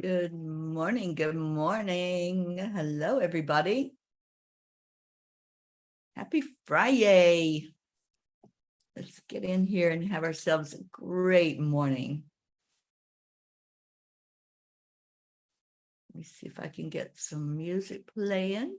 Good morning. Good morning. Hello, everybody. Happy FriYay. Let's get in here and have ourselves a great morning. Let me see if I can get some music playing.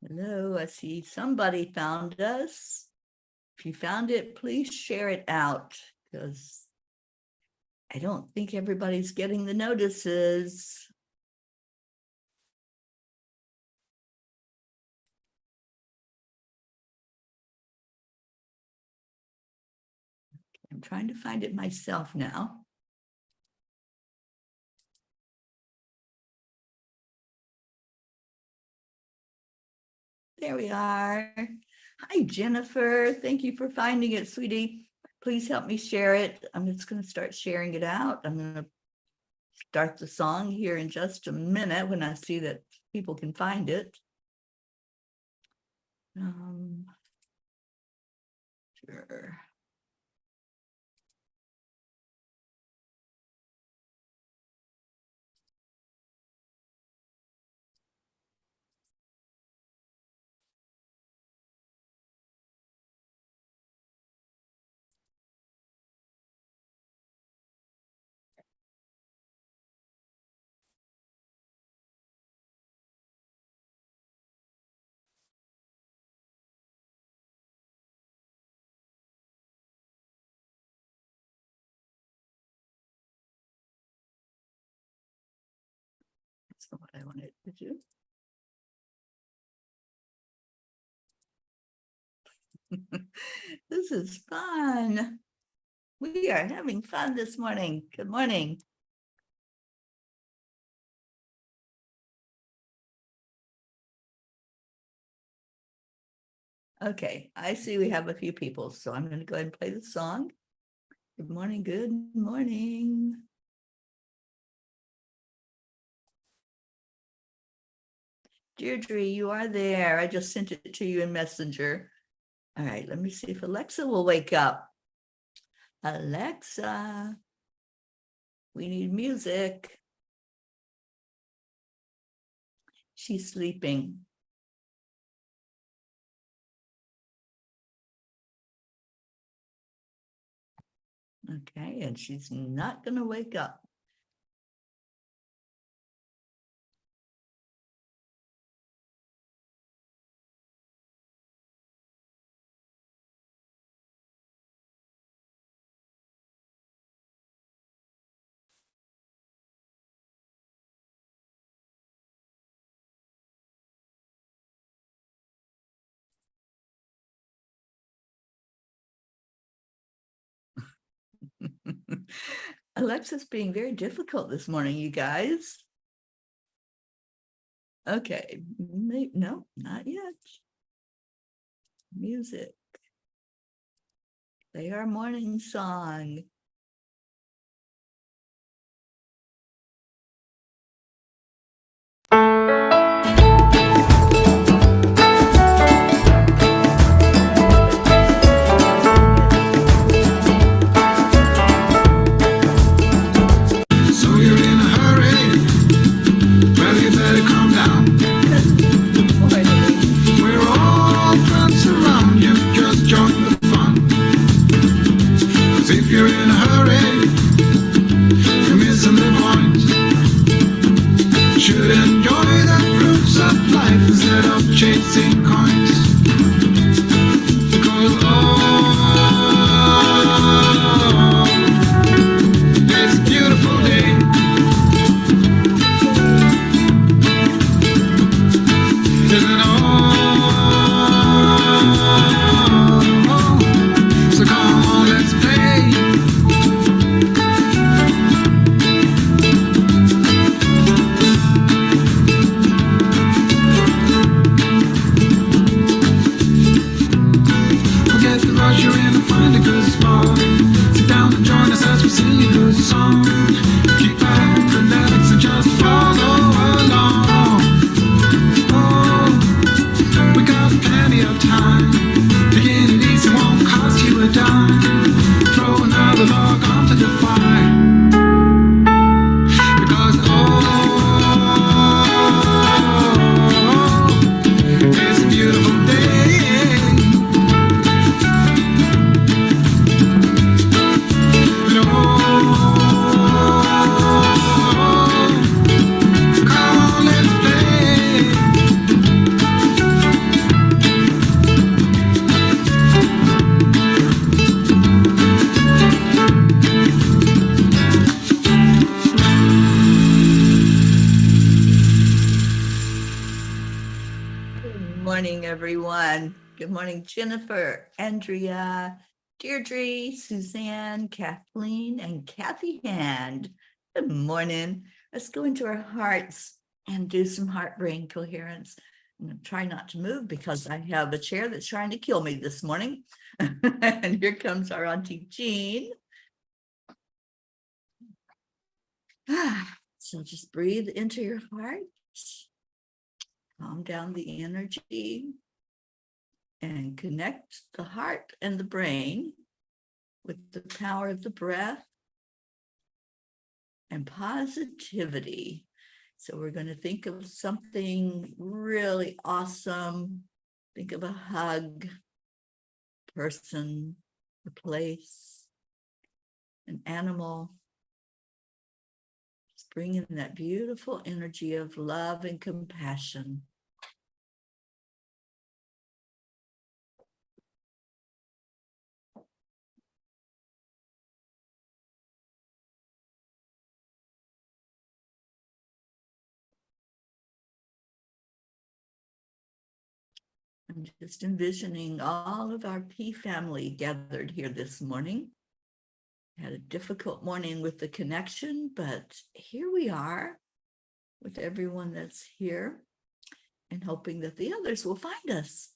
Hello, I see somebody found us. If you found it, please share it out because I don't think everybody's getting the notices. I'm trying to find it myself now. There we are. Hi, Jennifer. Thank you for finding it, sweetie. Please help me share it. I'm just going to start sharing it out. I'm going to start the song here in just a minute when I see that people can find it. Sure. That's not what I wanted to do. This is fun. We are having fun this morning. Good morning. Okay, I see we have a few people, so I'm going to go ahead and play the song. Good morning. Good morning. Deirdre, you are there. I just sent it to you in Messenger. All right, let me see if Alexa will wake up. Alexa, we need music. She's sleeping. Okay, and she's not going to wake up. Alexa's being very difficult this morning, you guys. Okay, no, not yet. Music. Play our morning song. Chasing coins, because it's a beautiful day. Isn't so come on, let's play. come to the fire. Because it's a beautiful day. And come on, let's play. Good morning, everyone. Good morning, Jennifer, Andrea, Deirdre, Suzanne, Kathleen, and Kathy Hand. Good morning. Let's go into our hearts and do some heart-brain coherence. I'm going to try not to move because I have a chair that's trying to kill me this morning. And here comes our Auntie Jean. So just breathe into your heart. Calm down the energy and connect the heart and the brain with the power of the breath and positivity. So we're going to think of something really awesome. Think of a hug, person, a place, an animal. Just bring in that beautiful energy of love and compassion. I'm just envisioning all of our P family gathered here this morning. Had a difficult morning with the connection, but here we are with everyone that's here and hoping that the others will find us.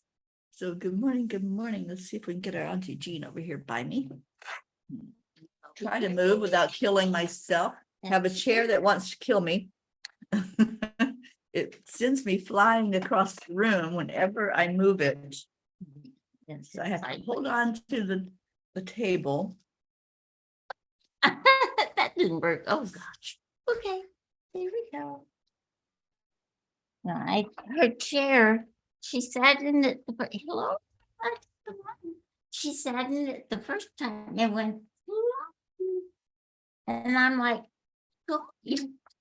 So good morning, good morning. Let's see if we can get our Auntie Jean over here by me. I'll try to move without killing myself. Have a chair that wants to kill me. It sends me flying across the room whenever I move it. So I have to hold on to the table. That didn't work. Oh gosh. Okay, there we go. Right, her chair. She sat in it. Hello. That's the one. She sat in it the first time and went. And I'm like, go.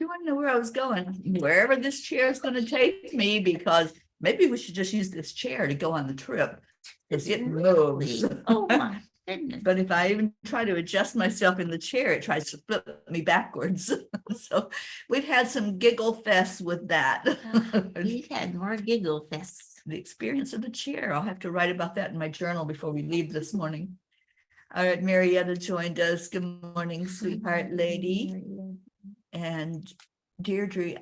You want to know where I was going? Wherever this chair is going to take me, because maybe we should just use this chair to go on the trip because it moves. Oh my goodness. But if I even try to adjust myself in the chair, it tries to flip me backwards. So we've had some giggle fests with that. We've had more giggle fests. The experience of the chair. I'll have to write about that in my journal before we leave this morning. All right, Marietta joined us. Good morning, sweetheart lady. And Deirdre,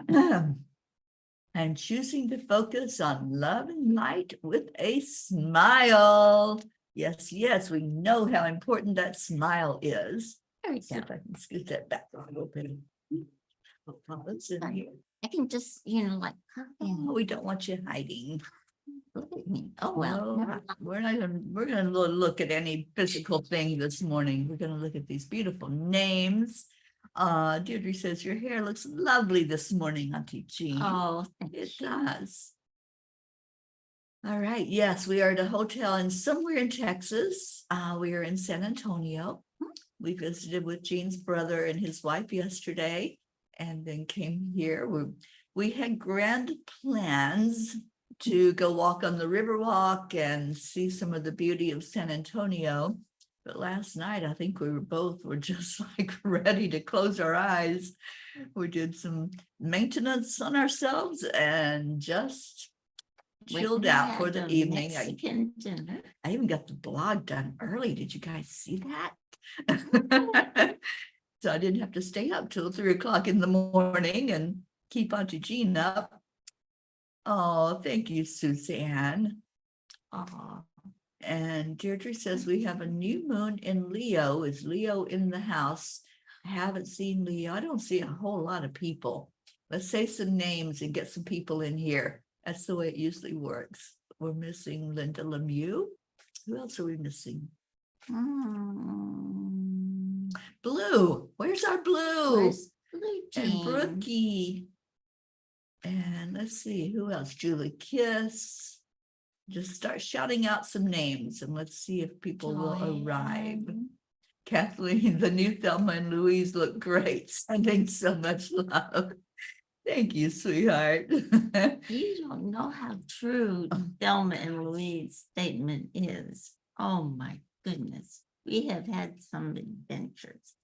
I'm choosing to focus on love and light with a smile. Yes, yes, we know how important that smile is. There we See go. if I can scoot that back a little bit. What's in here? I can just, like, Oh, we don't want you hiding. look at me. Oh, well. No, we're gonna look at any physical thing this morning. We're gonna look at these beautiful names. Deirdre says your hair looks lovely this morning, Auntie Jean. Oh, It does. All right. Yes, we are at a hotel in somewhere in Texas. We are in San Antonio. We visited with Jean's brother and his wife yesterday, and then came here. We had grand plans to go walk on the Riverwalk and see some of the beauty of San Antonio. But last night, I think we were just like ready to close our eyes. We did some maintenance on ourselves and just chilled out for the evening. Mexican dinner. I even got the blog done early. Did you guys see that? So I didn't have to stay up till 3 o'clock in the morning and keep Auntie Jean up. Oh, thank you, Suzanne. And Deirdre says we have a new moon in Leo. Is Leo in the house? I haven't seen Leo. I don't see a whole lot of people. Let's say some names and get some people in here. That's the way it usually works. We're missing Linda Lemieux. Who else are we missing? Blue. Where's our Blue? Where's Blue And Jean? Brookie. And let's see, who else? Julie Kiss. Just start shouting out some names and let's see if people will arrive. Joanne. Kathleen, the new Thelma and Louise look great. Sending so much love. Thank you, sweetheart. You don't know how true Thelma and Louise statement is. Oh my goodness. We have had some adventures.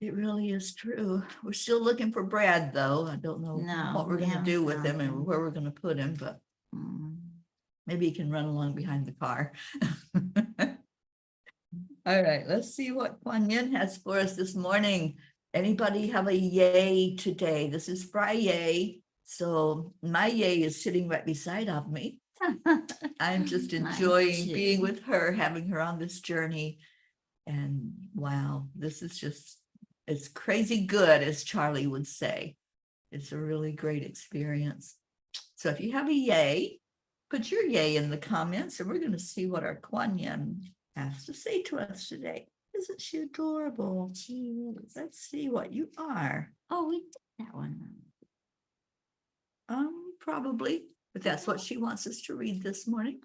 It really is true. We're still looking for Brad, though. I don't know No, what we're we gonna haven't do with found him and him. where we're gonna put him, but Mm. maybe he can run along behind the car. All right, let's see what Kuan Yin has for us this morning. Anybody have a yay today? This is FriYay. So my yay is sitting right beside of me. I'm just Mine enjoying being too. with her, having her on this journey. And wow, this is just, it's crazy good, as Charlie would say. It's a really great experience. So if you have a yay, put your yay in the comments and we're going to see what our Kuan Yin has to say to us today. Isn't she adorable? She is. Let's see what you are. Oh, we did that one. Probably, but that's what she wants us to read this morning.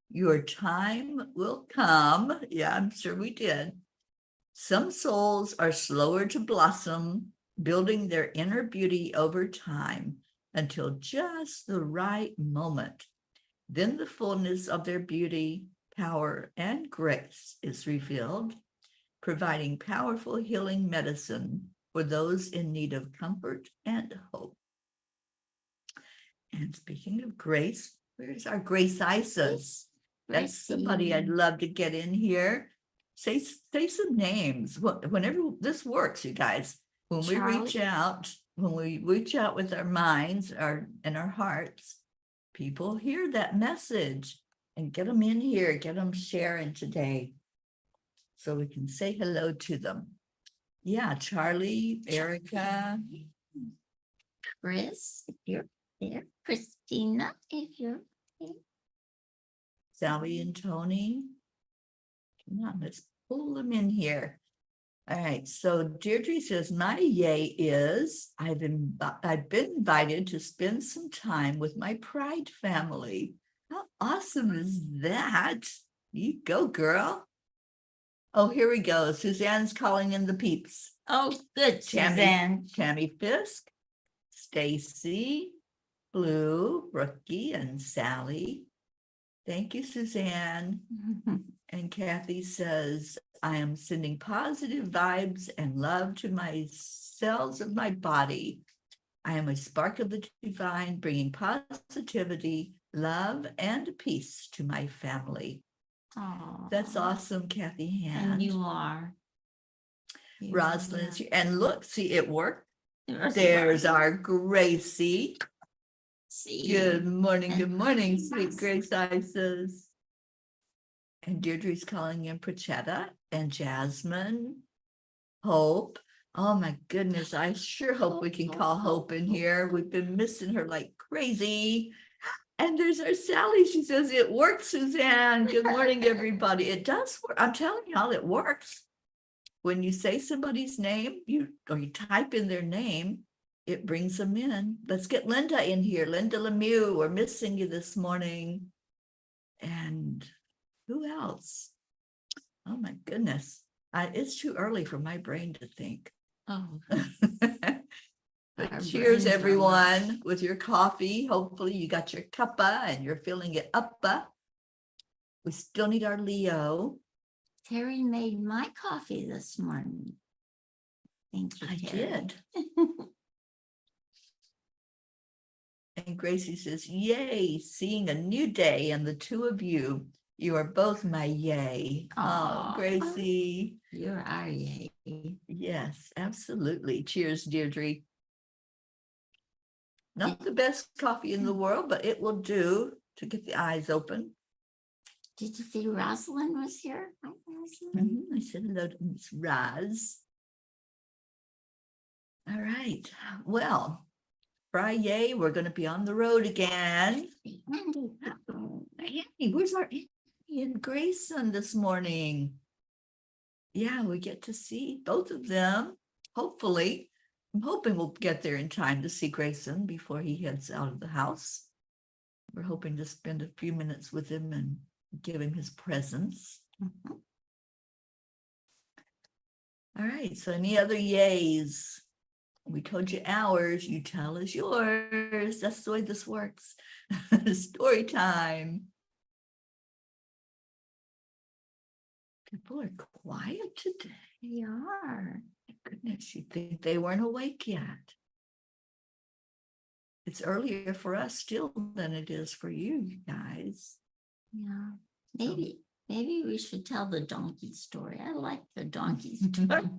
Your time will come. Yeah, I'm sure we did. Some souls are slower to blossom, building their inner beauty over time until just the right moment. Then the fullness of their beauty, power, and grace is revealed, providing powerful healing medicine for those in need of comfort and hope. And speaking of grace, where's our Grace Isis? That's somebody I'd love to get in here. Say some names. Whenever this works, you guys, when we reach out with our minds and our hearts, people hear that message and get them in here, get them sharing today so we can say hello to them. Yeah, Charlie, Erica. Chris, if you're there. Christina, if you're there. Sally and Tony. Come on, let's pull them in here. All right, so Deirdre says, my yay is I've been invited to spend some time with my Pride family. How awesome is that? You go, girl. Oh, here we go. Suzanne's calling in the peeps. Oh, good, Suzanne. Tammy Fisk, Stacy, Blue, Brookie, and Sally. Thank you, Suzanne. And Kathy says, I am sending positive vibes and love to my cells of my body. I am a spark of the divine, bringing positivity, love, and peace to my family. Aw. That's awesome, Kathy Hand. And you are. Rosalind's here. And look, see, it worked. There's There's our Gracie. See. Good morning, And sweet Grace Isis. And Deirdre's calling in Prachetta and Jasmine, Hope. Oh my goodness, I sure hope we can call Hope in here. We've been missing her like crazy. And there's our Sally. She says, it works, Suzanne. Good morning, everybody. It does work. I'm telling y'all, it works. When you say somebody's name, you type in their name, it brings them in. Let's get Linda in here. Linda Lemieux, we're missing you this morning. And who else? Oh my goodness. It's too early for my brain to think. Oh. But Our cheers, brains are everyone, with your coffee. Hopefully you got your cuppa and you're filling it up. We still need our Leo. Teri made my coffee this morning. Thank you, I Teri. did. And Gracie says, yay, seeing a new day and the two of you. You are both my yay. Aw. Oh, Gracie. You're our yay. Yes, absolutely. Cheers, Deirdre. Not the best coffee in the world, but it will do to get the eyes open. Did you see Rosalind was here? Hi, Rosalind. I said hello to Miss Roz. All right. Well, FriYay, we're going to be on the road again. Andy. Andy, where's our Andy and Grayson this morning? yeah, we get to see both of them. Hopefully, I'm hoping we'll get there in time to see Grayson before he heads out of the house. We're hoping to spend a few minutes with him and give him his presents. Mhm. All right, so any other yays? We told you ours, you tell us yours. That's the way this works. Story time. People are quiet today. They are. My goodness, you'd think they weren't awake yet. It's earlier for us still than it is for you guys. Yeah. Maybe we should tell the donkey story. I like the donkey story.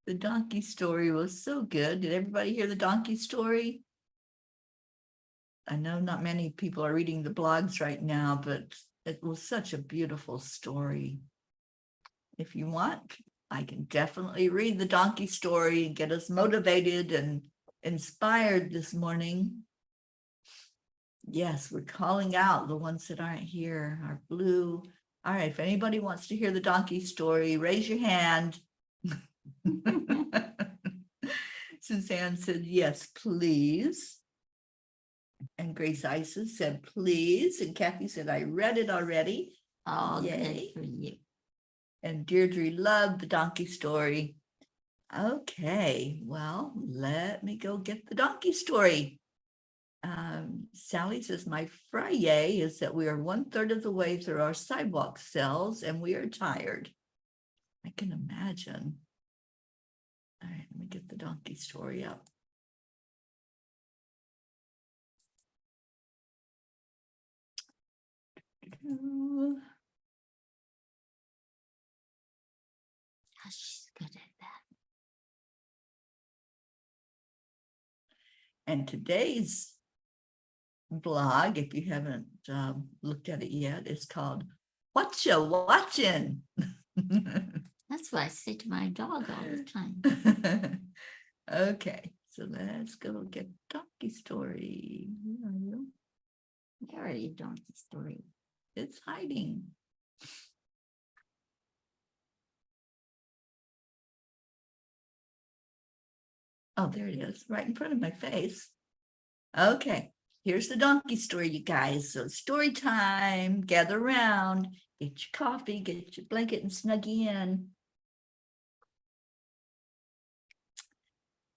The donkey story was so good. Did everybody hear the donkey story? I know not many people are reading the blogs right now, but it was such a beautiful story. If you want, I can definitely read the donkey story and get us motivated and inspired this morning. Yes, we're calling out the ones that aren't here, our blue. All right, if anybody wants to hear the donkey story, raise your hand. Suzanne said, yes, please. And Grace Isis said, please. And Kathy said, I read it already. Oh, Yay. good for you. And Deirdre loved the donkey story. Okay, well, let me go get the donkey story. Sally says, my FriYay is that we are 1/3 of the way through our sidewalk cells and we are tired. I can imagine. All right, let me get the donkey story up. She's good at that. And today's blog, if you haven't looked at it yet, is called What Ya Watchin'? That's what I say to my dog all the time. Okay, so let's go get donkey story. Where are you? Where are you, donkey story? It's hiding. Oh, there it is, right in front of my face. Okay, here's the donkey story, you guys. So story time, gather around, get your coffee, get your blanket and snuggie in.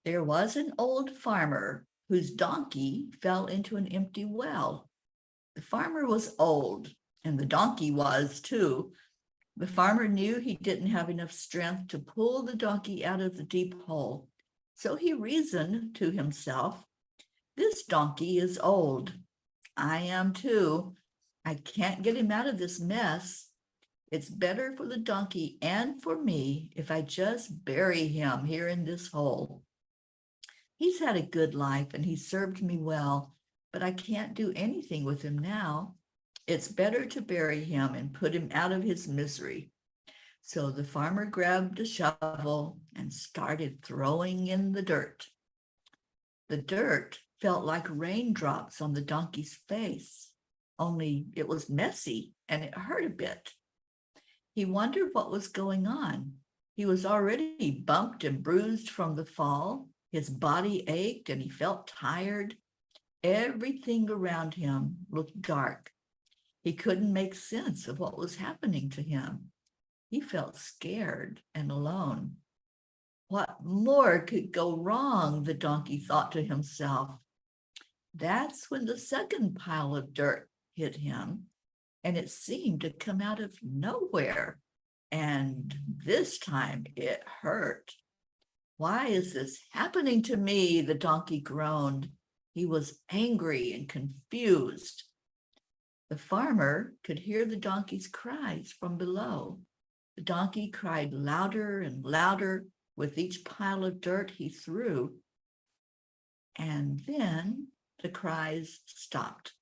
There was an old farmer whose donkey fell into an empty well. The farmer was old, and the donkey was too. The farmer knew he didn't have enough strength to pull the donkey out of the deep hole. So he reasoned to himself, this donkey is old. I am too. I can't get him out of this mess. It's better for the donkey and for me if I just bury him here in this hole. He's had a good life and he served me well, but I can't do anything with him now. It's better to bury him and put him out of his misery. So the farmer grabbed a shovel and started throwing in the dirt. The dirt felt like raindrops on the donkey's face, only it was messy and it hurt a bit. He wondered what was going on. He was already bumped and bruised from the fall. His body ached and he felt tired. Everything around him looked dark. He couldn't make sense of what was happening to him. He felt scared and alone. What more could go wrong, the donkey thought to himself. That's when the second pile of dirt hit him, and it seemed to come out of nowhere. And this time it hurt. Why is this happening to me? The donkey groaned. He was angry and confused. The farmer could hear the donkey's cries from below. The donkey cried louder and louder with each pile of dirt he threw. And then the cries stopped.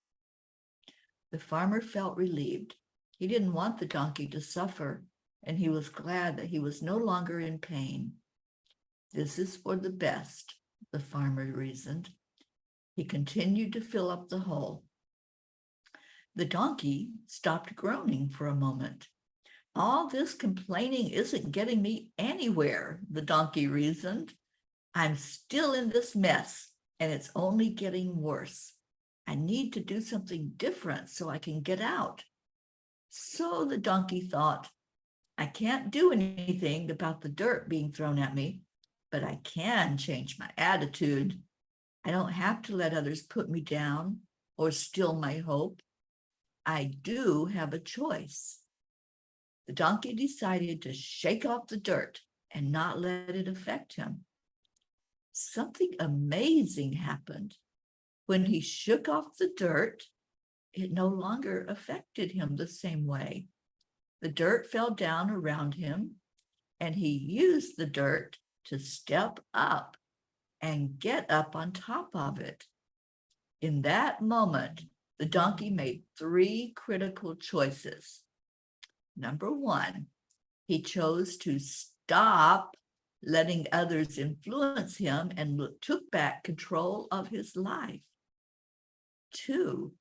The farmer felt relieved. He didn't want the donkey to suffer, and he was glad that he was no longer in pain. This is for the best, the farmer reasoned. He continued to fill up the hole. The donkey stopped groaning for a moment. All this complaining isn't getting me anywhere, the donkey reasoned. I'm still in this mess, and it's only getting worse. I need to do something different so I can get out. So the donkey thought, I can't do anything about the dirt being thrown at me, but I can change my attitude. I don't have to let others put me down or steal my hope. I do have a choice. The donkey decided to shake off the dirt and not let it affect him. Something amazing happened. When he shook off the dirt, it no longer affected him the same way. The dirt fell down around him, and he used the dirt to step up and get up on top of it. In that moment, the donkey made 3 critical choices. Number 1, he chose to stop letting others influence him and took back control of his life. 2,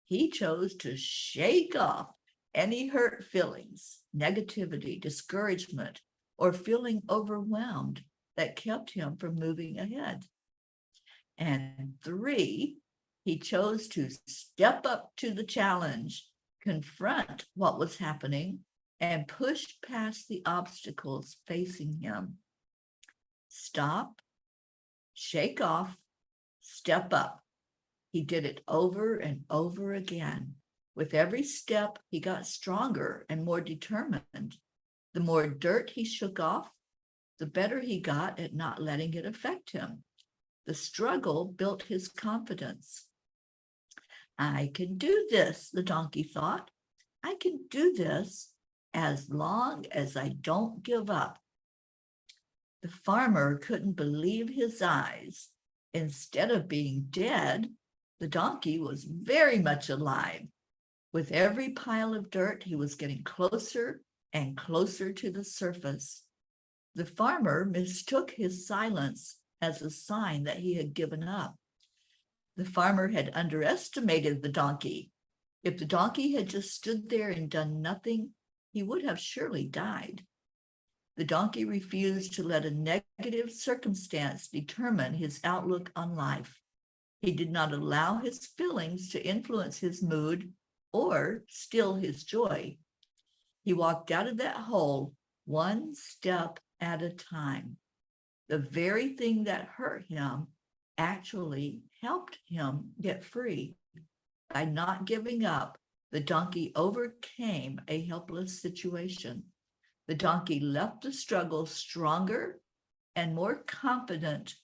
he chose to shake off any hurt feelings, negativity, discouragement, or feeling overwhelmed that kept him from moving ahead. And 3, he chose to step up to the challenge, confront what was happening, and push past the obstacles facing him. Stop, shake off, step up. He did it over and over again. With every step, he got stronger and more determined. The more dirt he shook off, the better he got at not letting it affect him. The struggle built his confidence. I can do this, the donkey thought. I can do this as long as I don't give up. The farmer couldn't believe his eyes. Instead of being dead, the donkey was very much alive. With every pile of dirt, he was getting closer and closer to the surface. The farmer mistook his silence as a sign that he had given up. The farmer had underestimated the donkey. If the donkey had just stood there and done nothing, he would have surely died. The donkey refused to let a negative circumstance determine his outlook on life. He did not allow his feelings to influence his mood or steal his joy. He walked out of that hole one step at a time. The very thing that hurt him actually helped him get free. By not giving up, the donkey overcame a helpless situation. The donkey left the struggle stronger and more confident,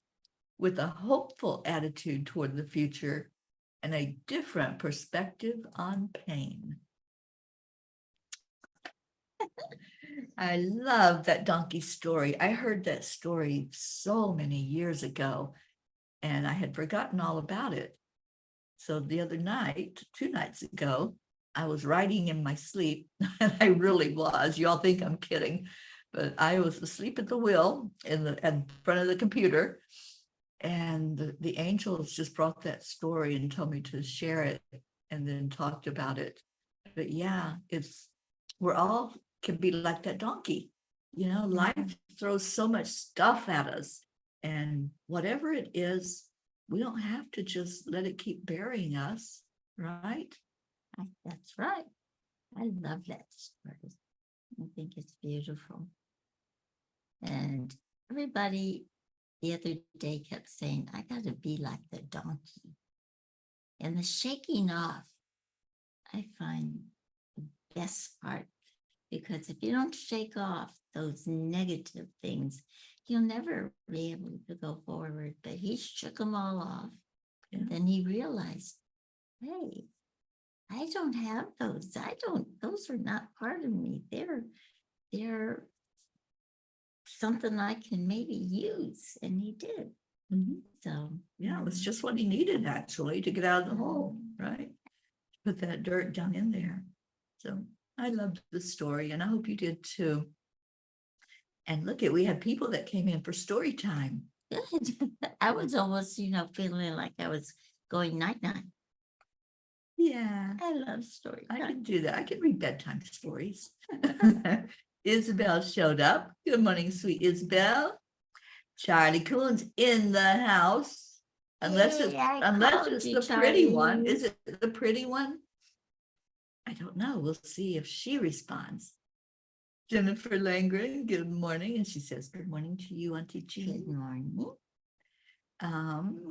with a hopeful attitude toward the future and a different perspective on pain. I love that donkey story. I heard that story so many years ago, and I had forgotten all about it. So the other night, 2 nights ago, I was writing in my sleep, and I really was. You all think I'm kidding, but I was asleep at the wheel in front of the computer, and the angels just brought that story and told me to share it, and then talked about it. But yeah, we're all can be like that donkey. You know, life throws so much stuff at us, and whatever it is, we don't have to just let it keep burying us, right? That's right. I love that story. I think it's beautiful. And everybody the other day kept saying, I got to be like the donkey. And the shaking off, I find the best part, because if you don't shake off those negative things, you'll never be able to go forward. But he shook them all off. Yeah. And then he realized, hey, I don't have those. Those are not part of me. They're something I can maybe use. And he did. Mhm. So Yeah, it was just what he needed actually to get out of the hole, right? Put that dirt down in there. So I loved the story, and I hope you did too. And look we had people that came in for story time. good. I was almost, feeling like I was going night night. Yeah, I love story I time. can do that. I can read bedtime stories. Isabel showed up. Good morning, sweet Isabel. Charlie Coon's in the house. Unless it's Yay, I unless called it's you, the pretty one. Charlie. Is it the pretty one? I don't know. We'll see if she responds. Jennifer Langren, good morning. And she says, good morning to you, Auntie Good Jean. morning.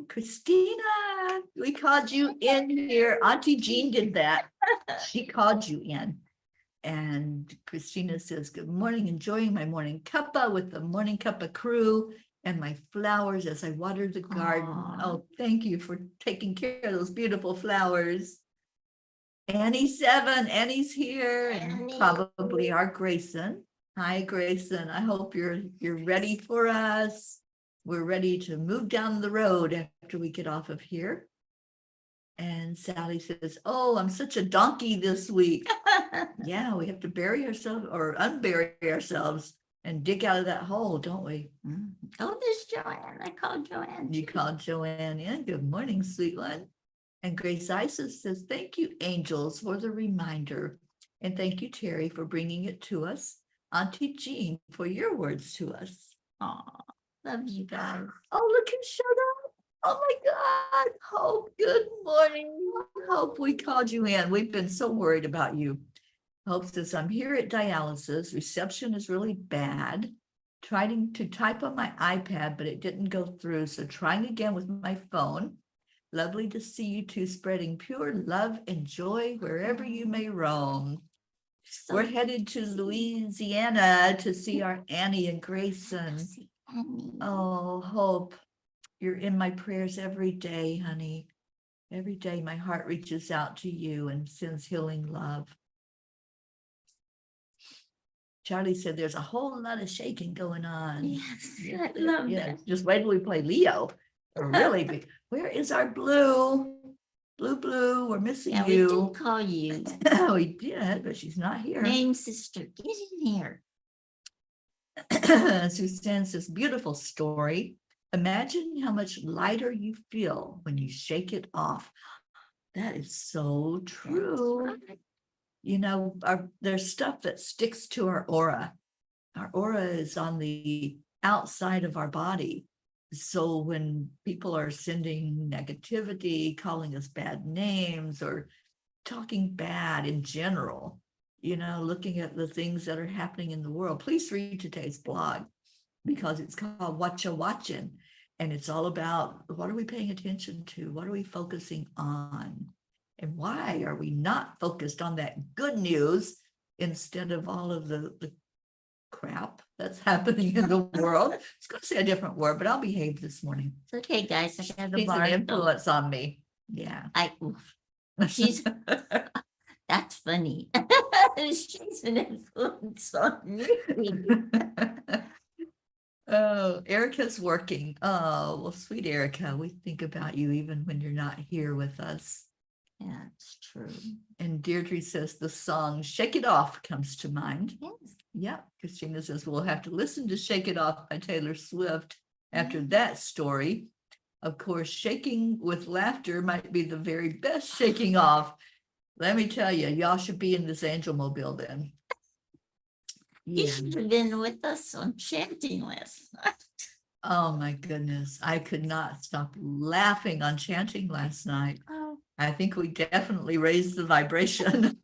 Christina, we called you in here. Auntie Jean did that. She called you in. And Christina says, good morning, enjoying my morning cuppa with the Morning Cuppa crew and my flowers as I water the garden. Aw. Oh, thank you for taking care of those beautiful flowers. Annie's here, and Annie. probably our Grayson. Hi, Grayson. I hope you're ready for us. We're ready to move down the road after we get off of here. And Sally says, oh, I'm such a donkey this week. Yeah, we have to bury ourselves or unbury ourselves and dig out of that hole, don't we? Mm. Oh, there's Joanne. I called Joanne. You too. called Joanne in. Good morning, sweet one. And Grace Isis says, thank you, angels, for the reminder. And thank you, Teri, for bringing it to us. Auntie Jean, for your words to us. Aw, love you guys. Oh, look who showed up. Oh my God. Hope, good morning. Hope, we called you in. We've been so worried about you. Hope says, I'm here at dialysis. Reception is really bad. Trying to type on my iPad, but it didn't go through. So trying again with my phone. Lovely to see you two spreading pure love and joy wherever you may roam. So We're headed to Louisiana to see our Annie and Grayson. Annie. Oh, Hope, you're in my prayers every day, honey. Every day my heart reaches out to you and sends healing love. Charlie said there's a whole lot of shaking going on. Yes, I love that. Just wait till we play Leo. Really big. Where is our Blue? Blue, we're missing Yeah, we you. did call you. We did, but she's not here. Name sister, get in here. Suzanne says, beautiful story. Imagine how much lighter you feel when you shake it off. That is so true. That's right. You know, there's stuff that sticks to our aura. Our aura is on the outside of our body. So when people are sending negativity, calling us bad names, or talking bad in general, you know, looking at the things that are happening in the world, please read today's blog because it's called Whatcha Watching. And it's all about what are we paying attention to? What are we focusing on? And why are we not focused on that good news instead of all of the crap that's happening in the world? It's going to say a different word, but I'll behave this morning. It's okay, guys. I got a She's an bar. influence on me. Yeah. She's that's funny. She's an influence on me. Oh, Erica's working. Oh, well, sweet Erica, we think about you even when you're not here with us. Yeah, it's true. And Deirdre says the song Shake It Off comes to mind. Yes. Yeah, Christina says we'll have to listen to Shake It Off by Taylor Swift after that story. Of course, shaking with laughter might be the very best shaking off. Let me tell you, y'all should be in this angel mobile then. You Yeah. should have been with us on chanting last night. Oh my goodness. I could not stop laughing on chanting last night. Oh, I think we definitely raised the vibration.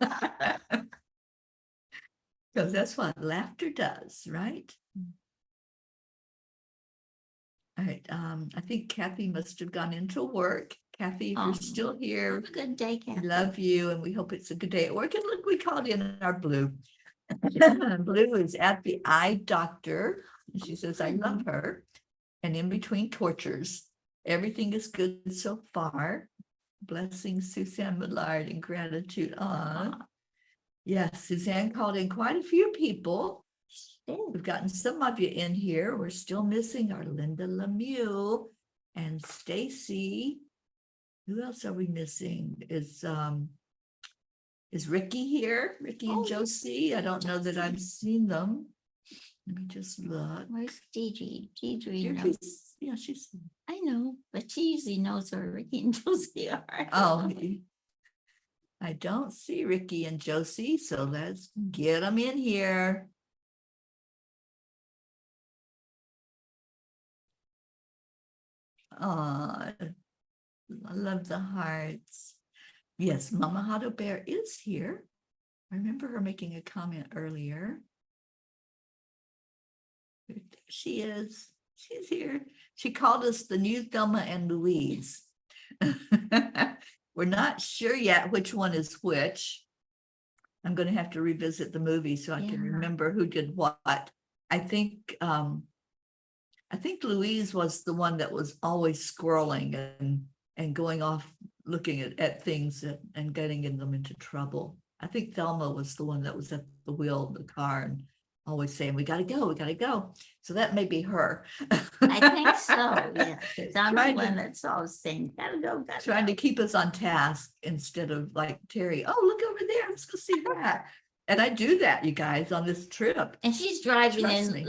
Because that's what laughter does, right? All right. I think Kathy must have gone into work. Kathy, if Oh. you're still here, have a good day, we Kathy. love you and we hope it's a good day at work. And look, we called in our Blue. Blue is at the eye doctor. And she says, I love her. And in between tortures, everything is good so far. Blessings, Suzanne Millard, and gratitude. Aw. Yes, Suzanne called in quite a few people. We've gotten some of you in here. We're still missing our Linda Lemieux and Stacy. Who else are we missing? Is Ricky here? Ricky and Oh, Josie? I don't know that I've seen them. Let me just look. Where's Deidre? Deidre knows. Deirdre's- Yeah, she's. I know, but she usually knows where Ricky and Josie are. Oh, I don't see Ricky and Josie, so let's get them in here. Oh, I love the hearts. Yes, Mama Hado Bear is here. I remember her making a comment earlier. There she is. She's here. She called us the new Thelma and Louise. We're not sure yet which one is which. I'm going to have to revisit the movie so I can Yeah. remember who did what. I think Louise was the one that was always squirreling and going off looking at things and getting them into trouble. I think Thelma was the one that was at the wheel of the car and always saying, we gotta go, we gotta go. So that may be her. I think so, yeah. 'Cause I'm the Trying to- one that's always saying, gotta go, gotta Trying go. to keep us on task instead of like Teri, oh, look over there, let's go see that. And I do that, you guys, on this trip. And she's driving Trust in, me.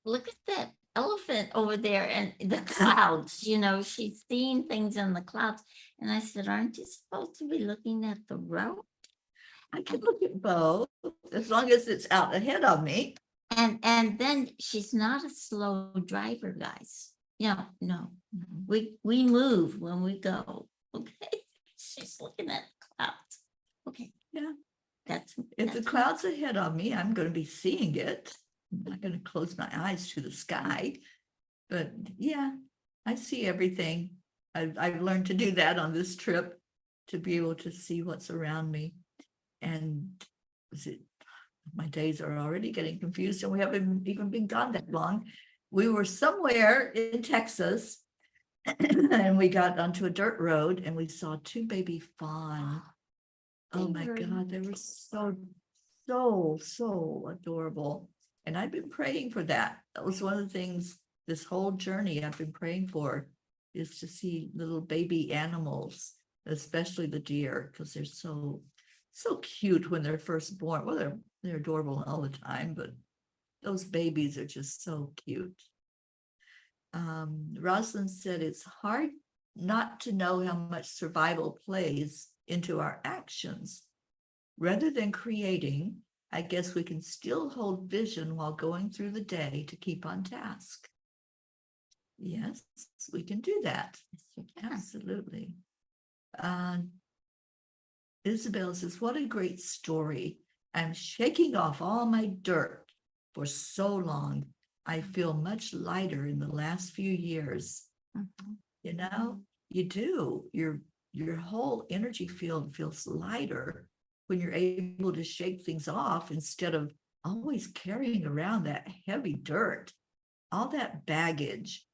look at that elephant over there and the clouds, she's seeing things in the clouds. And I said, aren't you supposed to be looking at the road? I can look at both as long as it's out ahead of me. And then she's not a slow driver, guys. No, we move when we go. Okay, she's looking at the clouds. Okay, Yeah. that's If the cloud's ahead of me, I'm going to be seeing it. I'm not going to close my eyes to the sky. But yeah, I see everything. I've learned to do that on this trip, to be able to see what's around me. And my days are already getting confused and we haven't even been gone that long. We were somewhere in Texas and we got onto a dirt road and we saw two baby fawns. Oh my God, they were so adorable. And I've been praying for that. That was one of the things this whole journey I've been praying for, is to see little baby animals, especially the deer, because they're so cute when they're first born. Well, they're adorable all the time, but those babies are just so cute. Rosalind said it's hard not to know how much survival plays into our actions. Rather than creating, I guess we can still hold vision while going through the day to keep on task. Yes, we can do that. Absolutely. Isabel says, what a great story. I'm shaking off all my dirt for so long. I feel much lighter in the last few years. You know, you do. Your whole energy field feels lighter when you're able to shake things off instead of always carrying around that heavy dirt, all that baggage.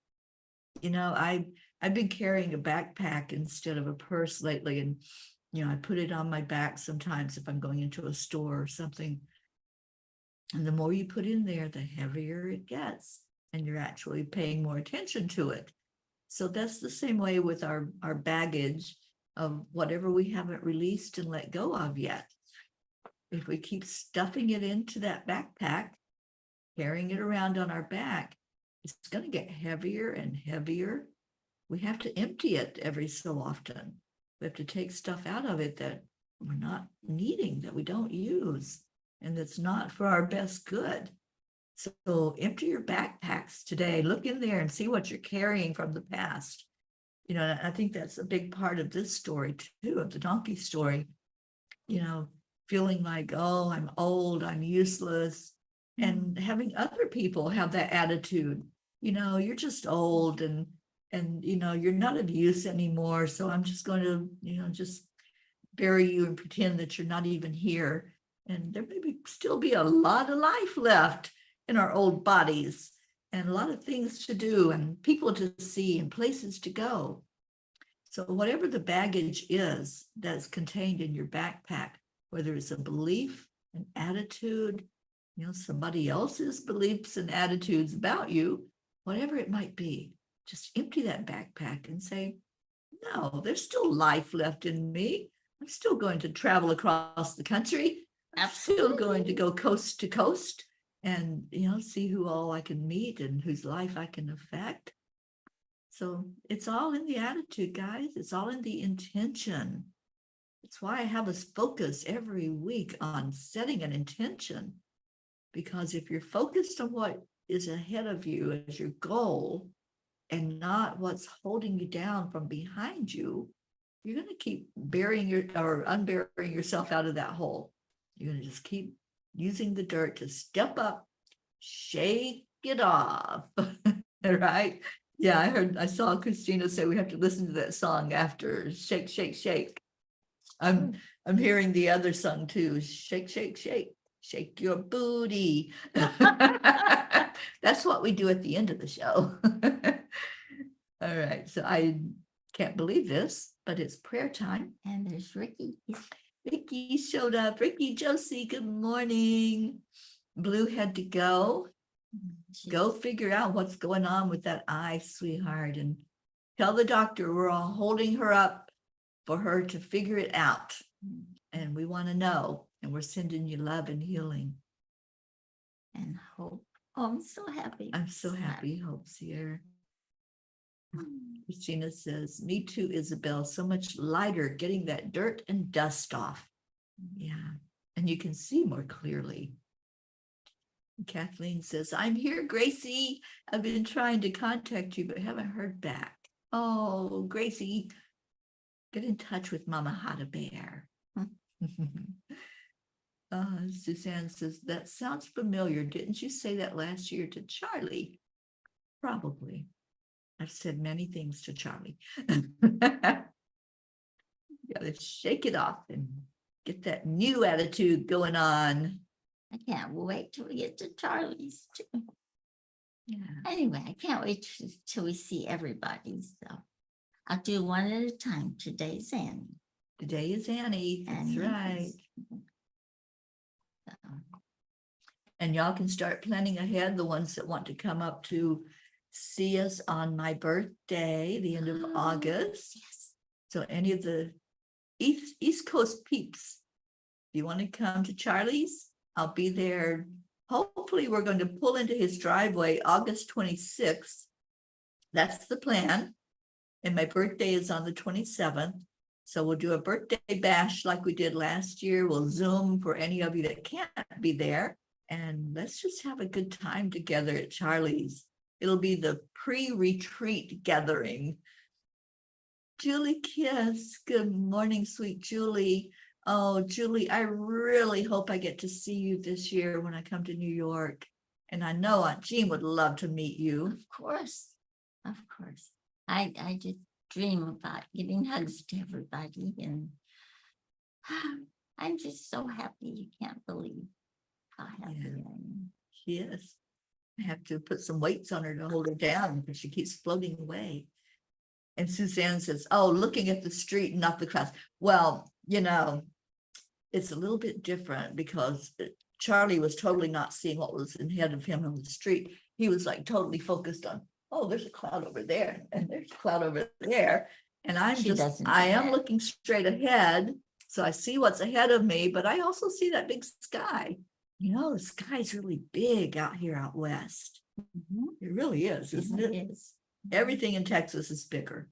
I've been carrying a backpack instead of a purse lately, and I put it on my back sometimes if I'm going into a store or something. And the more you put in there, the heavier it gets, and you're actually paying more attention to it. So that's the same way with our baggage of whatever we haven't released and let go of yet. If we keep stuffing it into that backpack, carrying it around on our back, it's going to get heavier and heavier. We have to empty it every so often. We have to take stuff out of it that we're not needing, that we don't use, and that's not for our best good. So empty your backpacks today. Look in there and see what you're carrying from the past. I think that's a big part of this story too, of the donkey story. Feeling like, oh, I'm old, I'm useless, and having other people have that attitude. You're just old and you're not of use anymore. So I'm just going to, just bury you and pretend that you're not even here. And there may still be a lot of life left in our old bodies, and a lot of things to do and people to see and places to go. So whatever the baggage is that's contained in your backpack, whether it's a belief, an attitude, somebody else's beliefs and attitudes about you, whatever it might be, just empty that backpack and say, no, there's still life left in me. I'm still going to travel across the country. I'm still going to go coast to coast and, see who all I can meet and whose life I can affect. So it's all in the attitude, guys. It's all in the intention. It's why I have us focus every week on setting an intention. Because if you're focused on what is ahead of you as your goal and not what's holding you down from behind you, you're going to keep unburying yourself out of that hole. You're going to just keep using the dirt to step up, shake it off. Right? Yeah, I saw Christina say we have to listen to that song after shake, shake, shake. I'm hearing the other song too. Shake, shake, shake, shake your booty. That's what we do at the end of the show. All right. So I can't believe this, but it's prayer time. And there's Ricky. Ricky showed up. Ricky, Josie, good morning. Blue had to go. Go figure out what's going on with that eye, sweetheart, and tell the doctor we're all holding her up for her to figure it out. And we want to know, and we're sending you love and healing. And hope. Oh, I'm so happy. I'm so happy. Hope's here. Christina says, me too, Isabel. So much lighter getting that dirt and dust off. Yeah. And you can see more clearly. Kathleen says, I'm here, Gracie. I've been trying to contact you, but haven't heard back. Oh, Gracie, get in touch with Mama Hada Bear. Suzanne says, that sounds familiar. Didn't you say that last year to Charlie? Probably. I've said many things to Charlie. Gotta shake it off and get that new attitude going on. I can't wait till we get to Charlie's too. Yeah. Anyway, I can't wait till we see everybody. So I'll do one at a time. Today's Annie. Today is Annie. That's Annie right. is- So, And y'all can start planning ahead, the ones that want to come up to see us on my birthday, the end of August. yes. So any of the East Coast peeps, if you want to come to Charlie's, I'll be there. Hopefully we're going to pull into his driveway August 26th. That's the plan. And my birthday is on the 27th. So we'll do a birthday bash like we did last year. We'll Zoom for any of you that can't be there. And let's just have a good time together at Charlie's. It'll be the pre-retreat gathering. Julie Kiss, good morning, sweet Julie. Oh, Julie, I really hope I get to see you this year when I come to New York. And I know Aunt Jean would love to meet you. Of course. Of course. I just dream about giving hugs to everybody. And I'm just so happy. You can't believe how happy Yeah. I am. She is. I have to put some weights on her to hold her down because she keeps floating away. And Suzanne says, oh, looking at the street and not the clouds. Well, it's a little bit different because Charlie was totally not seeing what was ahead of him on the street. He was like totally focused on, oh, there's a cloud over there and there's a cloud over there. And I doesn't do am that. looking straight ahead. So I see what's ahead of me, but I also see that big sky. The sky's really big out here out west. It really is, isn't it? It is. Everything in Texas is bigger.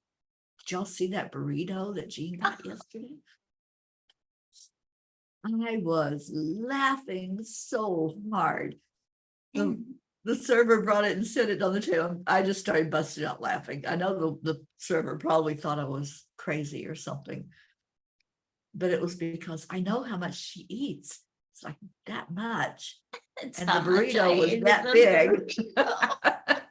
Did y'all see that burrito that Jean got yesterday? I was laughing so hard. The server brought it and set it on the table. I just started busting out laughing. I know the server probably thought I was crazy or something, but it was because I know how much she eats. It's like that much. It's And the how much I burrito was ate that the big. burrito.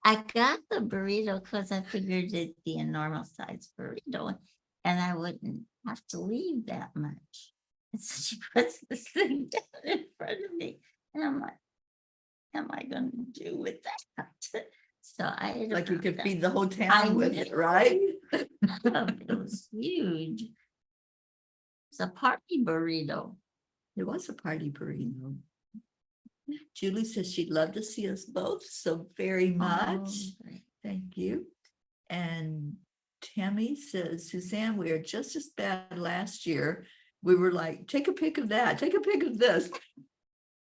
I got the burrito because I figured it'd be a normal size burrito and I wouldn't have to leave that much. And so she puts this thing down in front of me. And I'm like, am I going to do with that? So I ate Like you about could that. feed the whole I town with it, know. right? It was huge. It's a party burrito. It was a party burrito. Julie says she'd love to see us both so very much. Oh, great. Thank you. And Tammy says, Suzanne, we are just as bad last year. We were like, take a pic of that, take a pic of this.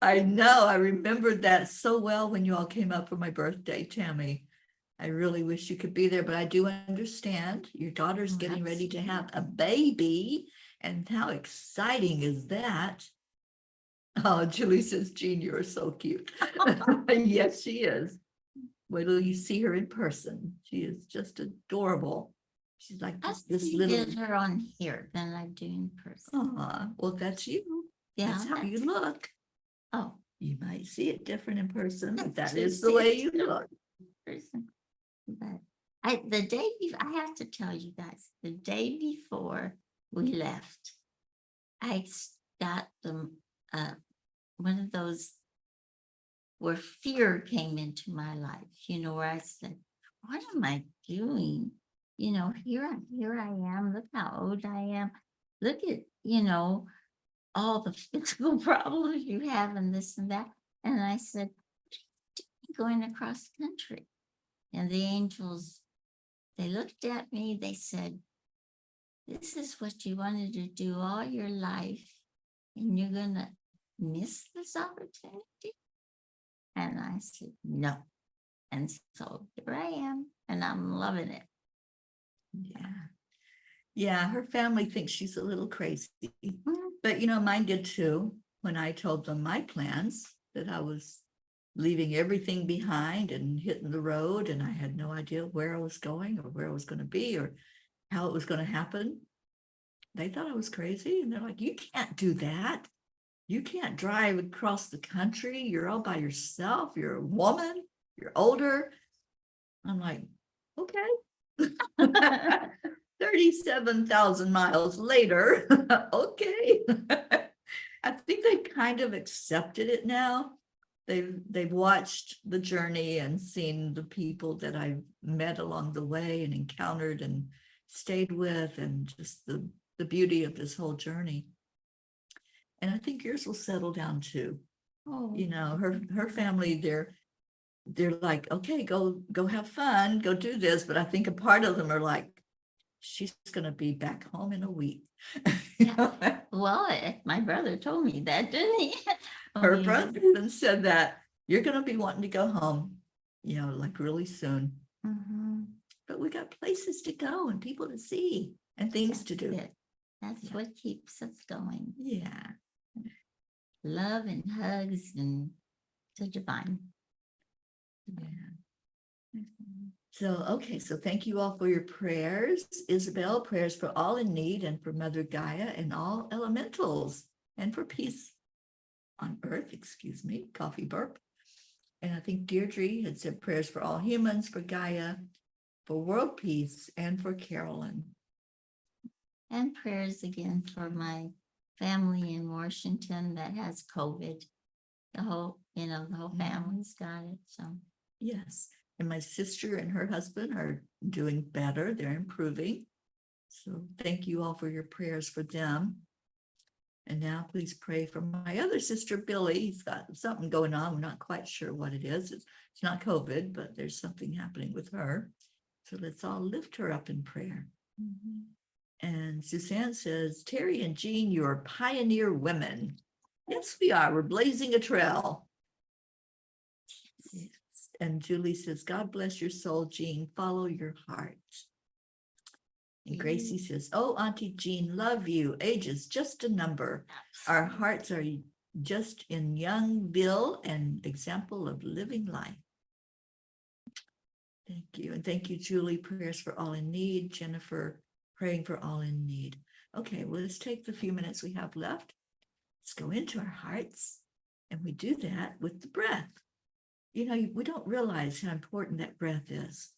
I know, I remembered that so well when you all came up for my birthday, Tammy. I really wish you could be there, but I do understand your daughter's Oh, getting ready to have a absolutely. baby And how exciting is that? Oh, Julie says, Jean, you're so cute. Yes, she is. Wait till you see her in person. She is just adorable. She's like I this see little. better on here than I do in person. Well, that's you. Yeah, That's how you that's- look. Oh, You might see it different in person, but that You is the see way it you look. person. But I have to tell you guys, the day before we left, got them one of those where fear came into my life, where I said, what am I doing? Here I am, look how old I am. Look at, all the physical problems you have and this and that. And I said, going across country. And the angels, they looked at me, they said, this is what you wanted to do all your life, and you're gonna miss this opportunity? And I said, no. And so here I am, and I'm loving it. Yeah. Yeah, her family thinks she's a little crazy, Mhm. but mine did too. When I told them my plans, that I was leaving everything behind and hitting the road, and I had no idea where I was going or where I was going to be or how it was going to happen. They thought I was crazy, and they're like, you can't do that. You can't drive across the country. You're all by yourself. You're a woman. You're older. I'm like, okay. 37,000 miles later. Okay. I think they kind of accepted it now. They've watched the journey and seen the people that I've met along the way and encountered and stayed with, and just the beauty of this whole journey. And I think yours will settle down too. Oh, Her family, they're like, okay, go have fun, go do this. But I think a part of them are like, she's gonna be back home in a week. Yeah. well, my brother told me that, didn't he? Her Oh, yeah. brother even said that you're gonna be wanting to go home, like really soon. Mhm. But we got places to go and people to see and things to do. That's it. That's Yeah. what keeps us going. Yeah. Love and hugs and so divine. Yeah. So thank you all for your prayers. Isabel, prayers for all in need and for Mother Gaia and all elementals and for peace on earth, coffee burp. And I think Deirdre had said prayers for all humans, for Gaia, for world peace, and for Carolyn. And prayers again for my family in Washington that has COVID. The whole family's got it. So Yes. And my sister and her husband are doing better. They're improving. So thank you all for your prayers for them. And now please pray for my other sister, Billy. He's got something going on. We're not quite sure what it is. It's not COVID, but there's something happening with her. So let's all lift her up in prayer. And Suzanne says, Teri and Jean, you're pioneer women. Yes, we are. We're blazing a trail. Yes. And Julie says, God bless your soul, Jean. Follow your heart. And Gracie says, oh, Auntie Jean, love you. Age is just a number. Our hearts are just in young Bill, an example of living life. Thank you. And thank you, Julie. Prayers for all in need. Jennifer, praying for all in need. Okay, well, let's take the few minutes we have left. Let's go into our hearts. And we do that with the breath. We don't realize how important that breath is.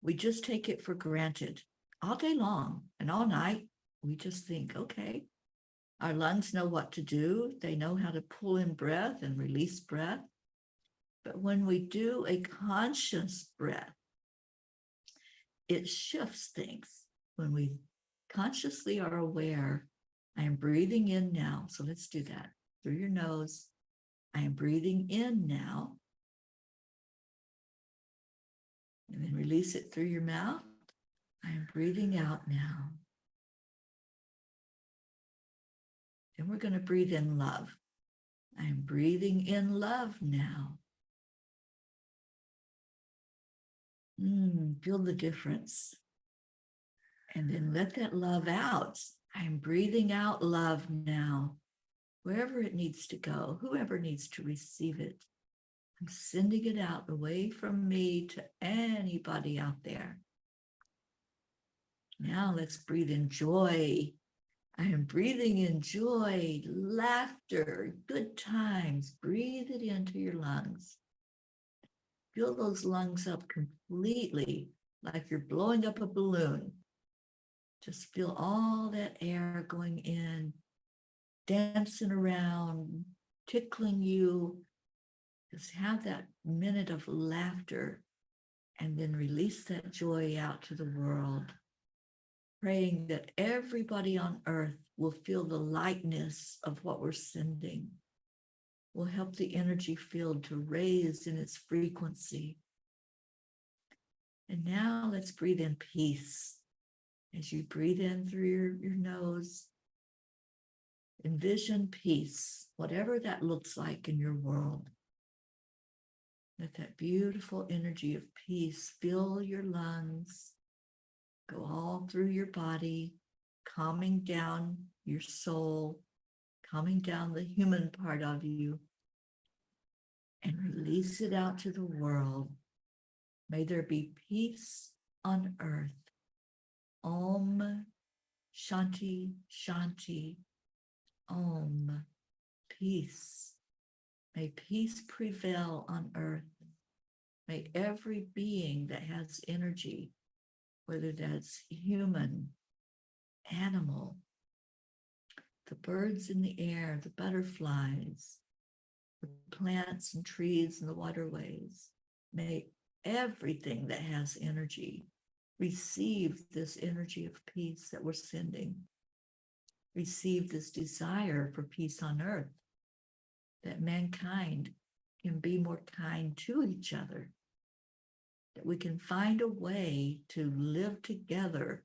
We just take it for granted all day long and all night. We just think, okay, our lungs know what to do. They know how to pull in breath and release breath. But when we do a conscious breath, it shifts things. When we consciously are aware, I am breathing in now. So let's do that through your nose. I am breathing in now. And then release it through your mouth. I am breathing out now. And we're going to breathe in love. I am breathing in love now. Feel the difference. And then let that love out. I'm breathing out love now, wherever it needs to go, whoever needs to receive it. I'm sending it out away from me to anybody out there. Now let's breathe in joy. I am breathing in joy, laughter, good times. Breathe it into your lungs. Fill those lungs up completely, like you're blowing up a balloon. Just feel all that air going in, dancing around, tickling you. Just have that minute of laughter and then release that joy out to the world. Praying that everybody on earth will feel the lightness of what we're sending. Will help the energy field to raise in its frequency. And now let's breathe in peace. As you breathe in through your nose, envision peace, whatever that looks like in your world. Let that beautiful energy of peace fill your lungs, go all through your body, calming down your soul, calming down the human part of you, and release it out to the world. May there be peace on earth. Om Shanti Shanti. Om. Peace. May peace prevail on earth. May every being that has energy, whether that's human, animal, the birds in the air, the butterflies, the plants and trees and the waterways, may everything that has energy receive this energy of peace that we're sending. Receive this desire for peace on earth, that mankind can be more kind to each other, that we can find a way to live together.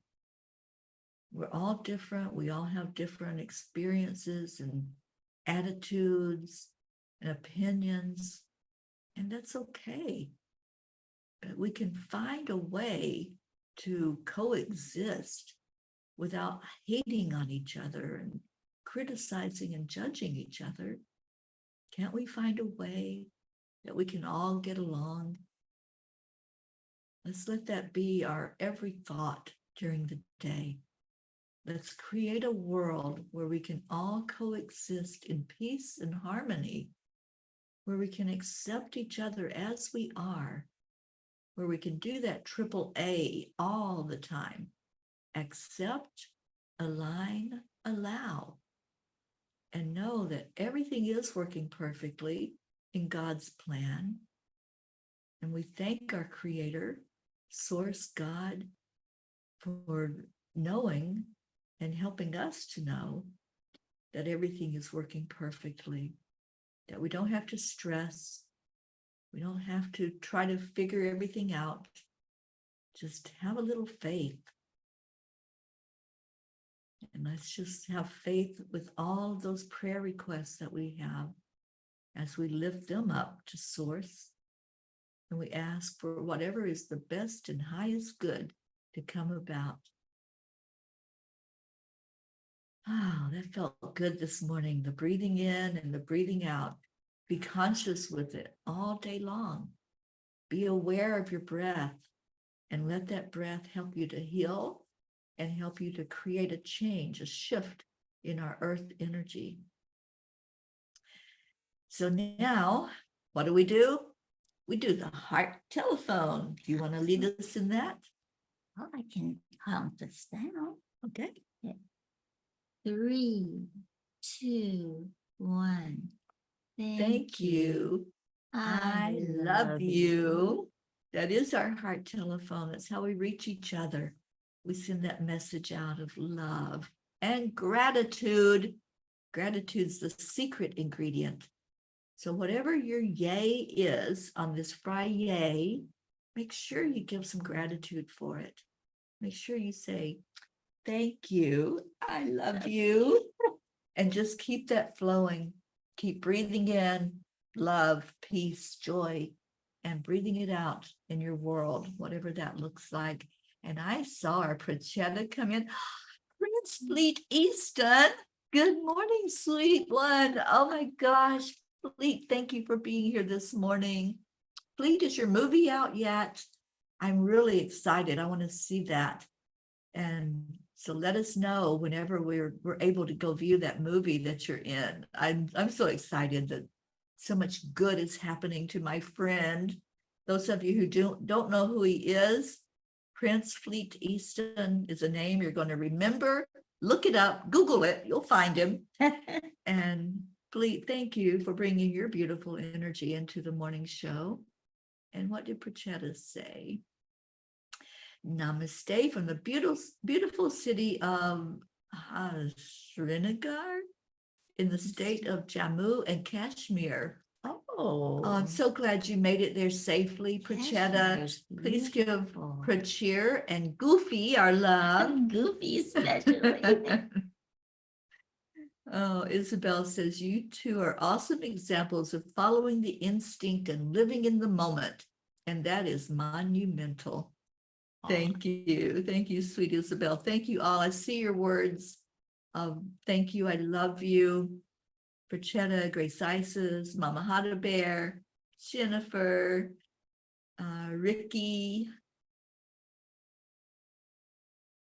We're all different. We all have different experiences and attitudes and opinions, and that's okay. But we can find a way to coexist without hating on each other and criticizing and judging each other. Can't we find a way that we can all get along? Let's let that be our every thought during the day. Let's create a world where we can all coexist in peace and harmony, where we can accept each other as we are, where we can do that triple A all the time. Accept, align, allow, and know that everything is working perfectly in God's plan. And we thank our Creator, Source God, for knowing and helping us to know that everything is working perfectly, that we don't have to stress, we don't have to try to figure everything out. Just have a little faith. And let's just have faith with all those prayer requests that we have as we lift them up to Source. And we ask for whatever is the best and highest good to come about. Oh, that felt good this morning, the breathing in and the breathing out. Be conscious with it all day long. Be aware of your breath and let that breath help you to heal and help you to create a change, a shift in our earth energy. So now, what do? We do the heart telephone. Do you want to lead us in that? Well, I can count this down. Okay. 3, 2, 1. Thank you. I love you. That is our heart telephone. That's how we reach each other. We send that message out of love and gratitude. Gratitude's the secret ingredient. So whatever your yay is on this FriYay, make sure you give some gratitude for it. Make sure you say, thank you, I love you, and just keep that flowing. Keep breathing in love, peace, joy, and breathing it out in your world, whatever that looks like. And I saw our Pranchetta come in. Prince Fleet Easton. Good morning, sweet one. Oh my gosh, Fleet, thank you for being here this morning. Fleet, is your movie out yet? I'm really excited. I want to see that. And so let us know whenever we're able to go view that movie that you're in. I'm so excited that so much good is happening to my friend. Those of you who don't know who he is, Prince Fleet Easton is a name you're going to remember. Look it up, Google it, you'll find him. And Fleet, thank you for bringing your beautiful energy into the morning show. And what did Prachetta say? Namaste from the beautiful city of Srinagar in the state of Jammu and Kashmir. Oh, I'm so glad you made it there safely, Prachetta. Please give Prachir and Goofy our love. Goofy especially. Oh, Isabel says, you two are awesome examples of following the instinct and living in the moment. And that is monumental. Thank you. Thank you, sweet Isabel. Thank you all. I see your words of thank you. I love you. Prachetta, Grace Isis, Mama Hada Bear, Jennifer, Ricky,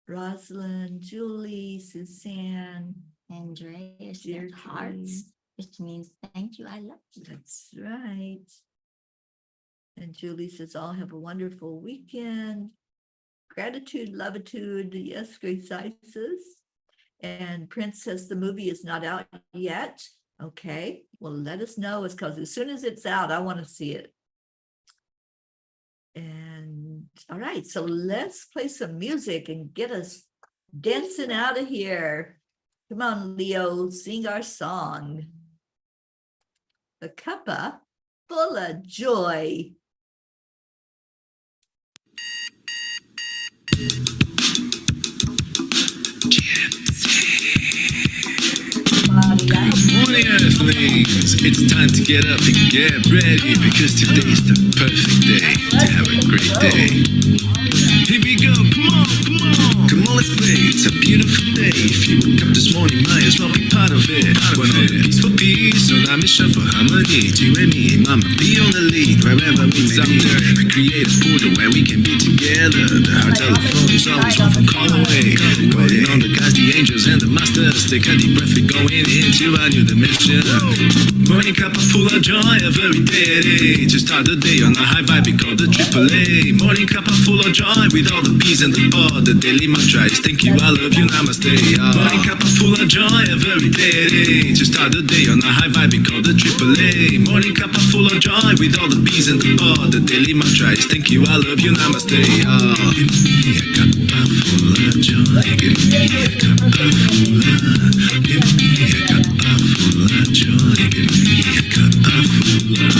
Rosalind, Julie, Suzanne, Andreas, Dear hearts, which means thank you, I love you. That's right. And Julie says, all have a wonderful weekend. Gratitude, lovitude. Yes, Grace Isis. And Prince says the movie is not out yet. Okay, well, let us know. It's because as soon as it's out, I want to see it. And all right, so let's play some music and get us dancing out of here. Come on, Leo, sing our song. The Cuppa Fulla Joy. Morning, Earthlings. It's time to get up and get ready because today's the perfect day to have a great day. Here we go, come on, come on. Come on, let's play. It's a beautiful day. If you woke up this morning, might as well be part of it. One of peace for peace, on our mission for harmony. You and me, mama, be on the lead wherever we need. We create a portal where we can be together. Our telephone is always one phone call away. Calling on the guys, the angels, and the masters. Take a deep breath, we're going into our new dimension. Morning Cuppa Fulla Joy, a very day to start the day on a high vibe, we call the AAA. Morning Cuppa Fulla Joy, with all the peas and the pod. The daily mantra is thank you, I love you, namaste. Morning Cuppa Fulla Joy, a very day to start the day on a high vibe, we call the AAA. Morning Cuppa Fulla Joy, with all the peas and the pod. The daily mantra is thank you, I love you, namaste. Give me a Cuppa Fulla Joy, give me a Cuppa Fulla, give me a Cuppa Fulla Joy, give me a Cuppa Fulla.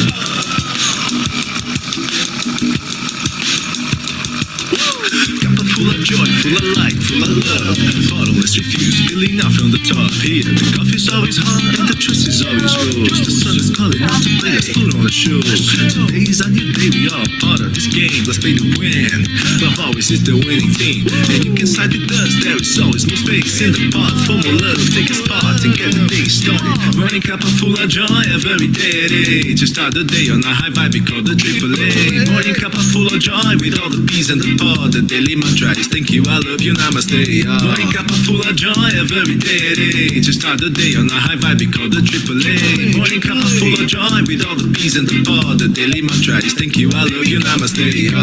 Cuppa full of joy, full of light, full of love. Bottomless refuse, spilling out from the top. Here, the coffee's always hot and the choice is always yours. The sun is calling out to play, let's put on a show. Today is a new day, we are part of this game. Let's play to win. Love always is the winning team. And you can side with us, there is always no space in the pot. For more love, take a spot and get the day started. Morning Cuppa Fulla Joy, a very day to start the day on a high vibe, we call the AAA. Morning Cuppa Fulla Joy, with all the peas and the pod. The daily mantra is thank you, I love you, namaste. Morning Cuppa Fulla Joy, a very day to start the day on a high vibe, we call the AAA. Morning Cuppa Fulla Joy, with all the peas and the pod. The daily mantra is thank you, I love you, namaste. Give me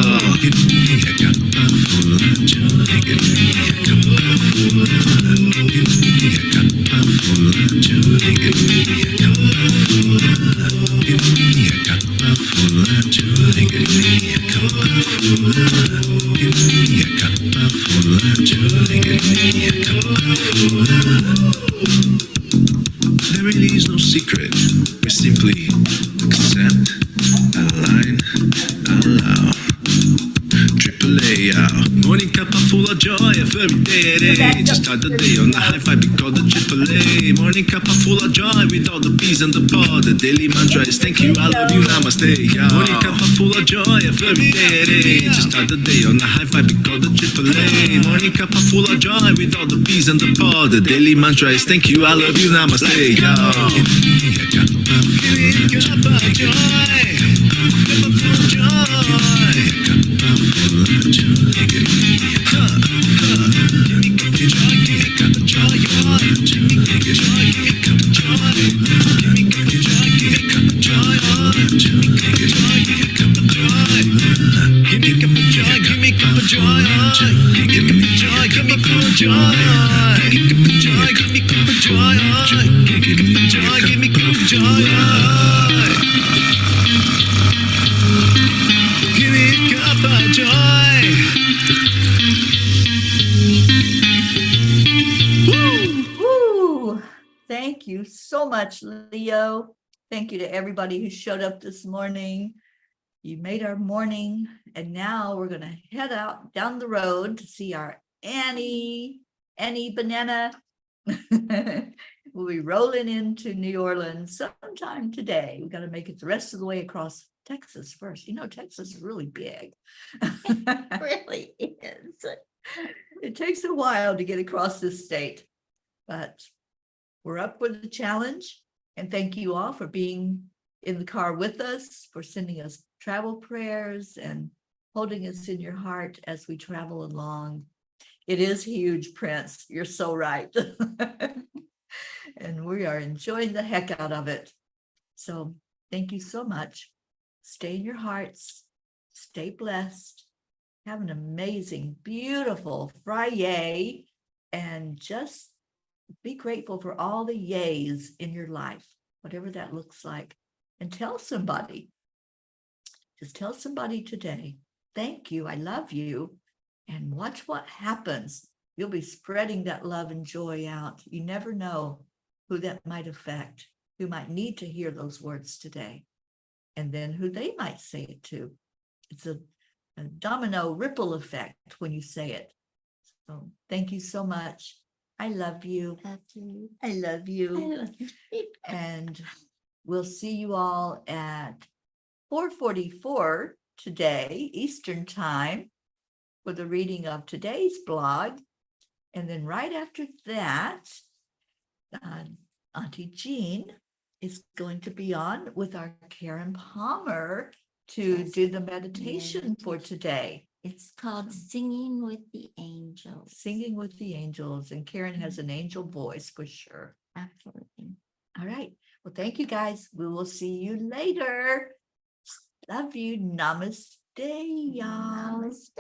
a Cuppa Fulla Joy, give me a Cuppa Fulla, give me a Cuppa Fulla Joy, give me a Cuppa Fulla, give me a Cuppa Fulla Joy, give me a Cuppa Fulla, give me a Cuppa Fulla Joy, give me a Cuppa Fulla. There really is no secret. We simply accept, align, allow. AAA, morning Cuppa Fulla Joy every day it ain't. Just start the day on the high five because the AAA. Morning Cuppa Fulla Joy with all the peas and the pod. The daily mantra is thank you, I love you, namaste. Yeah. Morning Cuppa Fulla Joy every day it ain't. Just start the day on the high five because the AAA. Morning Cuppa Fulla Joy with all the peas and the pod. The daily mantra is thank you, I love you, namaste. Yeah. Cuppa Joy, Cuppa Fulla Joy, Cuppa Fulla Joy. Give me Cuppa Joy, give me Cuppa Joy, give me Cuppa Joy, give me Cuppa Joy, give me Cuppa Joy, give me Cuppa Joy, give me Cuppa Joy, give me Cuppa Joy, give me Cuppa Joy, give me Cuppa Joy, give me Cuppa Joy, give me Cuppa Joy, give me Cuppa Joy, give me Cuppa Joy, give me Cuppa Joy, give me Cuppa Joy, give me Cuppa Joy. Woo! Thank you so much, Leo. Thank you to everybody who showed up this morning. You made our morning, and now we're gonna head out down the road to see our Annie Banana. We'll be rolling into New Orleans sometime today. We got to make it the rest of the way across Texas first. You know, Texas is really big. It really is. It takes a while to get across this state, but we're up for the challenge. And thank you all for being in the car with us, for sending us travel prayers and holding us in your heart as we travel along. It is huge, Prince. You're so right. And we are enjoying the heck out of it. So thank you so much. Stay in your hearts. Stay blessed. Have an amazing, beautiful FriYay, and just be grateful for all the yays in your life, whatever that looks like. And tell somebody, just tell somebody today, thank you, I love you, and watch what happens. You'll be spreading that love and joy out. You never know who that might affect, who might need to hear those words today, and then who they might say it to. It's a domino ripple effect when you say it. So thank you so much. I love you. Love you. I love you. I love you. And we'll see you all at 4:44 today, Eastern Time, for the reading of today's blog. And then right after that, Auntie Jean is going to be on with our Karen Palmer to Yes. do the meditation for today. It's called Singing with the Angels. Singing with the Angels. And Karen has an angel voice for sure. Absolutely. All right. Well, thank you guys. We will see you later. Love you. Namaste, y'all. Namaste.